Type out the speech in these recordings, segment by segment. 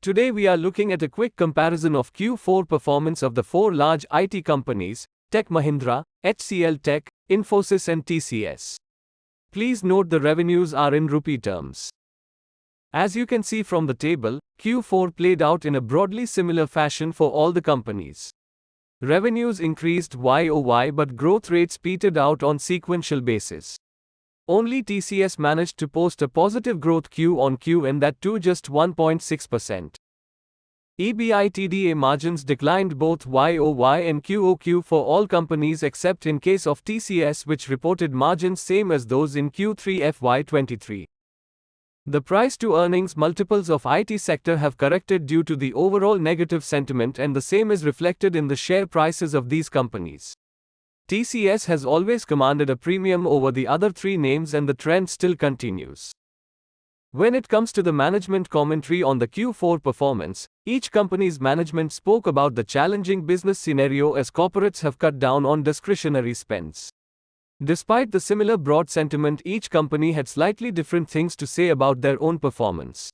Today we are looking at a quick comparison of Q4 performance of the four large IT companies, Tech Mahindra, HCL Tech, Infosys and TCS. Please note the revenues are in rupee terms. As you can see from the table, Q4 played out in a broadly similar fashion for all the companies. Revenues increased YoY but growth rates petered out on sequential basis. Only TCS managed to post a positive growth Q-on-Q and that too just 1.6%. EBITDA margins declined both YoY and QoQ for all companies except in case of TCS, which reported margins same as those in Q3FY23. The price-to-earnings multiples of IT sector have corrected due to the overall negative sentiment, and the same is reflected in the share prices of these companies. TCS has always commanded a premium over the other three names and the trend still continues. When it comes to the management commentary on the Q4 performance, each company's management spoke about the challenging business scenario as corporates have cut down on discretionary spends. Despite the similar broad sentiment, each company had slightly different things to say about their own performance.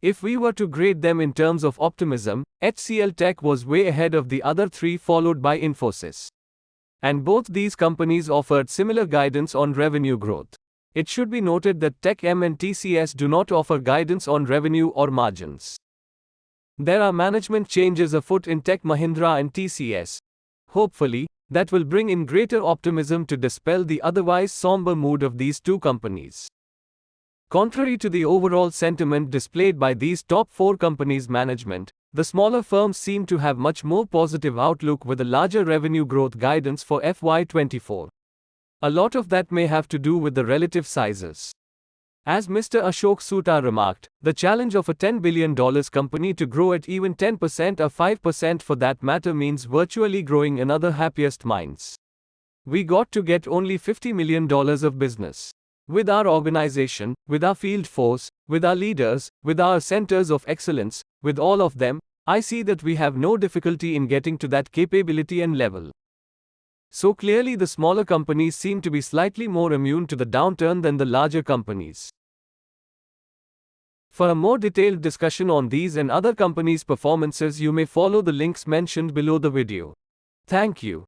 If we were to grade them in terms of optimism, HCL Tech was way ahead of the other three, followed by Infosys. And both these companies offered similar guidance on revenue growth. It should be noted that TechM and TCS do not offer guidance on revenue or margins. There are management changes afoot in Tech Mahindra and TCS. Hopefully, that will bring in greater optimism to dispel the otherwise somber mood of these two companies. Contrary to the overall sentiment displayed by these top four companies' management, the smaller firms seem to have much more positive outlook with a larger revenue growth guidance for FY24. A lot of that may have to do with the relative sizes. As Mr. Ashok Soota remarked, the challenge of a $10 billion company to grow at even 10% or 5% for that matter means virtually growing another Happiest Minds. We got to get only $50 million of business. With our organization, with our field force, with our leaders, with our centers of excellence, with all of them, I see that we have no difficulty in getting to that capability and level. So clearly the smaller companies seem to be slightly more immune to the downturn than the larger companies. For a more detailed discussion on these and other companies' performances, you may follow the links mentioned below the video. Thank you.